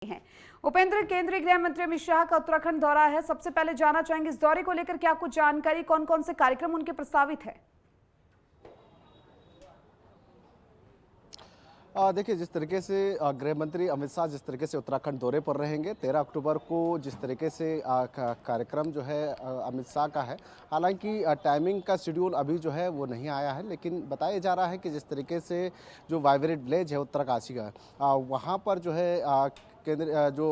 हैं। उपेंद्र, केंद्रीय गृह मंत्री अमित शाह का उत्तराखंड दौरा है। सबसे पहले जानना चाहेंगे इस दौरे को लेकर क्या कुछ जानकारी, कौन कौन से कार्यक्रम उनके प्रस्तावित है। देखिए, जिस तरीके से गृह मंत्री अमित शाह जिस तरीके से उत्तराखंड दौरे पर रहेंगे, 13 अक्टूबर को जिस तरीके से कार्यक्रम जो है अमित शाह का है। हालांकि टाइमिंग का शेड्यूल अभी जो है वो नहीं आया है, लेकिन बताया जा रहा है कि जिस तरीके से जो वाइब्रेंट विलेज है उत्तरकाशी का, वहाँ पर जो है केंद्र जो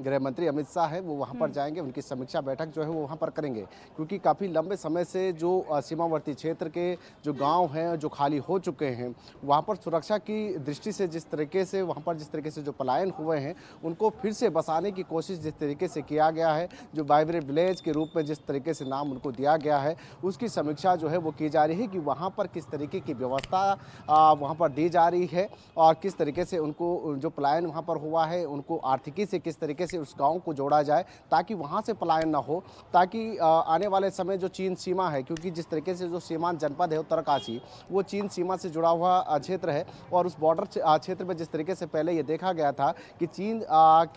गृह मंत्री अमित शाह है वो वहाँ पर जाएंगे। उनकी समीक्षा बैठक जो है वो वहाँ पर करेंगे, क्योंकि काफ़ी लंबे समय से जो सीमावर्ती क्षेत्र के जो गांव हैं जो खाली हो चुके हैं, वहाँ पर सुरक्षा की दृष्टि से जिस तरीके से वहाँ पर जिस तरीके से जो पलायन हुए हैं उनको फिर से बसाने की कोशिश जिस तरीके से किया गया है, जो वाइब्रेंट विलेज के रूप में जिस तरीके से नाम उनको दिया गया है, उसकी समीक्षा जो है वो की जा रही है कि वहाँ पर किस तरीके की व्यवस्था वहाँ पर दी जा रही है और किस तरीके से उनको जो पलायन वहाँ पर हुआ है उनको आर्थिकी से किस तरीके से उस गांव को जोड़ा जाए ताकि वहां से पलायन ना हो, ताकि आने वाले समय जो चीन सीमा है, क्योंकि जिस तरीके से जो सीमांत जनपद है उत्तरकाशी वो चीन सीमा से जुड़ा हुआ क्षेत्र है और उस बॉर्डर क्षेत्र में जिस तरीके से पहले ये देखा गया था कि चीन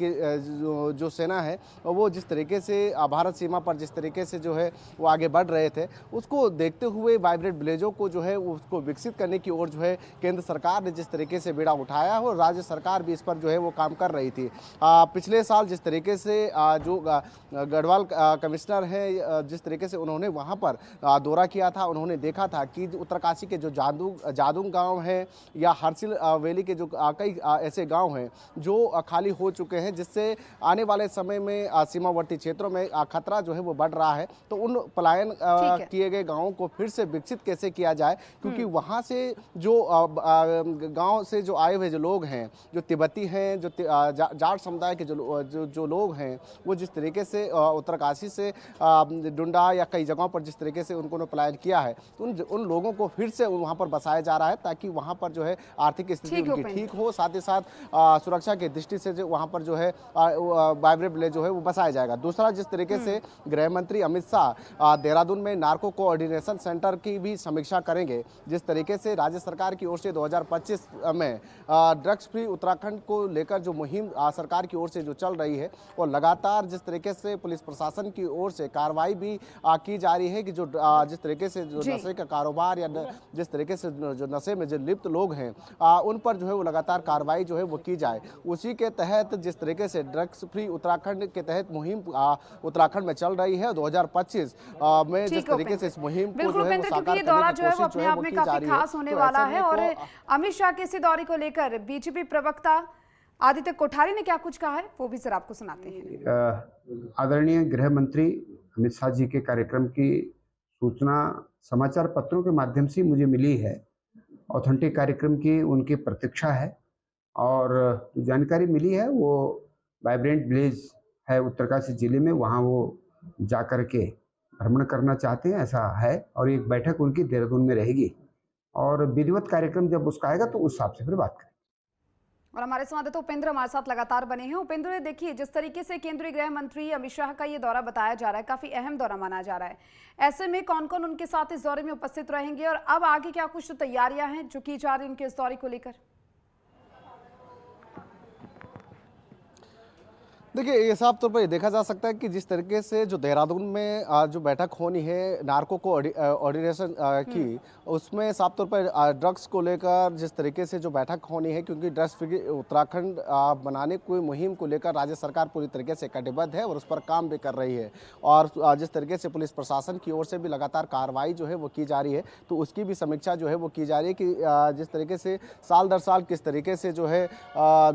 के जो सेना है वो जिस तरीके से भारत सीमा पर जिस तरीके से जो है वो आगे बढ़ रहे थे, उसको देखते हुए वाइब्रेंट विलेजों को जो है उसको विकसित करने की ओर जो है केंद्र सरकार ने जिस तरीके से बीड़ा उठाया है और राज्य सरकार भी इस पर जो है वो काम कर रही थी। पिछले साल जिस तरीके से जो गढ़वाल कमिश्नर है जिस तरीके से उन्होंने वहां पर दौरा किया था, उन्होंने देखा था कि उत्तरकाशी के जो जादूंग गांव है या हरसिल वैली के जो कई ऐसे गांव हैं जो खाली हो चुके हैं, जिससे आने वाले समय में सीमावर्ती क्षेत्रों में खतरा जो है वो बढ़ रहा है। तो उन पलायन किए गए गांवों को फिर से विकसित कैसे किया जाए, क्योंकि वहां से जो गांव से जो आए हुए जो लोग हैं, जो तिब्बती हैं, जो जाट समुदाय के जो लोग हैं, वो जिस तरीके से उत्तरकाशी से डुंडा या कई जगहों पर जिस तरीके से उनको पलायन किया है, तो उन लोगों को फिर से वहां पर बसाया जा रहा है ताकि वहां पर जो है आर्थिक स्थिति उनकी ठीक हो, साथ ही साथ सुरक्षा की दृष्टि से जो वहां पर जो है वाइब्रेंट विलेज जो है वो बसाया जाएगा। दूसरा, जिस तरीके से गृह मंत्री अमित शाह देहरादून में नार्को कोऑर्डिनेशन सेंटर की भी समीक्षा करेंगे। जिस तरीके से राज्य सरकार की ओर से 2025 में ड्रग्स फ्री उत्तराखंड को लेकर जो मुहिम सरकार की ओर से जो चल रही है और लगातार जिस तरीके से पुलिस प्रशासन की ओर से कार्रवाई भी की जा रही है कि जो जिस तरीके से जो नशे का कारोबार या जिस तरीके से जो नशे में जो लिप्त लोग हैं उन पर जो है वो लगातार कार्रवाई जो है वो की जाए। उसी के तहत जिस तरीके से ड्रग्स फ्री उत्तराखंड के तहत मुहिम उत्तराखंड में चल रही है 2025 में जिस तरीके से इस मुहिम को जो है वो साकार करने की कोशिश जो है वो की जा रही है, होने वाला है। और अमित शाह के इसी दौरे को लेकर बीजेपी प्रवक्ता आदित्य कोठारी ने क्या कुछ कहा है वो भी सर आपको सुनाते हैं। आदरणीय गृह मंत्री अमित शाह जी के कार्यक्रम की सूचना समाचार पत्रों के माध्यम से मुझे मिली है। ऑथेंटिक कार्यक्रम की उनकी प्रतीक्षा है और जानकारी मिली है वो वाइब्रेंट विलेज है उत्तरकाशी जिले में, वहाँ वो जा कर के भ्रमण करना चाहते हैं, ऐसा है। और एक बैठक उनकी देहरादून में रहेगी और विधिवत कार्यक्रम जब उसका आएगा तो उस हिसाब से फिर बात करें। और हमारे संवाददाता उपेंद्र हमारे साथ लगातार बने हैं। उपेंद्र, देखिए जिस तरीके से केंद्रीय गृह मंत्री अमित शाह का ये दौरा बताया जा रहा है, काफी अहम दौरा माना जा रहा है, ऐसे में कौन कौन उनके साथ इस दौरे में उपस्थित रहेंगे और अब आगे क्या कुछ तैयारियां हैं जो की जा रही है उनके इस दौरे को लेकर? देखिए, ये साफ तौर पर देखा जा सकता है कि जिस तरीके से जो देहरादून में जो बैठक होनी है नार्को को ऑर्डिनेशन की, उसमें साफ तौर पर ड्रग्स को लेकर जिस तरीके से जो बैठक होनी है, क्योंकि ड्रग्स फ्री उत्तराखंड बनाने की मुहिम को लेकर राज्य सरकार पूरी तरीके से कटिबद्ध है और उस पर काम भी कर रही है। और जिस तरीके से पुलिस प्रशासन की ओर से भी लगातार कार्रवाई जो है वो की जा रही है, तो उसकी भी समीक्षा जो है वो की जा रही है कि जिस तरीके से साल दर साल किस तरीके से जो है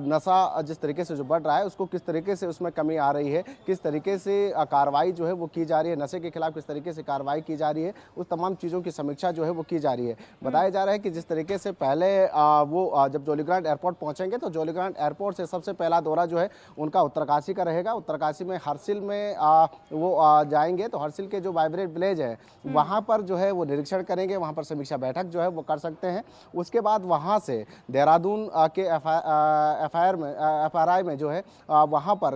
नशा जिस तरीके से जो बढ़ रहा है उसको किस तरीके से उसमें कमी आ रही है, किस तरीके से कार्रवाई जो है वो की जा रही है, नशे के खिलाफ किस तरीके से कार्रवाई की जा रही है, उस तमाम चीज़ों की समीक्षा जो है वो की जा रही है। बताया जा रहा है कि जिस तरीके से पहले वो जब जोलीग्रांट एयरपोर्ट पहुंचेंगे तो जोलीग्रांट एयरपोर्ट से सबसे पहला दौरा जो है उनका उत्तरकाशी का रहेगा। उत्तरकाशी में हरसिल में वो जाएंगे तो हरसिल के जो वाइब्रेंट विलेज है वहाँ पर जो है वो निरीक्षण करेंगे, वहाँ पर समीक्षा बैठक जो है वो कर सकते हैं। उसके बाद वहाँ से देहरादून के FRI में जो है वहाँ पर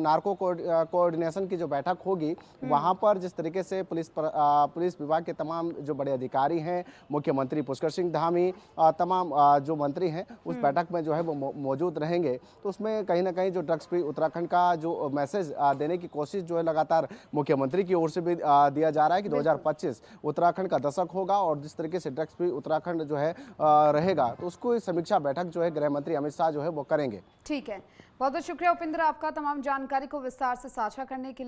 नार्को कोऑर्डिनेशन की जो बैठक होगी वहां पर जिस तरीके से पुलिस विभाग के तमाम जो बड़े अधिकारी हैं, मुख्यमंत्री पुष्कर सिंह धामी, तमाम जो मंत्री हैं उस बैठक में जो है वो मौजूद रहेंगे। तो उसमें कहीं ना कहीं जो ड्रग्स फ्री उत्तराखंड का जो मैसेज देने की कोशिश जो है लगातार मुख्यमंत्री की ओर से भी दिया जा रहा है कि 2025 उत्तराखंड का दशक होगा और जिस तरीके से ड्रग्स फ्री उत्तराखंड जो है रहेगा, तो उसको समीक्षा बैठक जो है गृह मंत्री अमित शाह जो है वो करेंगे। ठीक है, बहुत बहुत शुक्रिया उपेंद्र आपका तमाम जानकारी को विस्तार से साझा करने के लिए।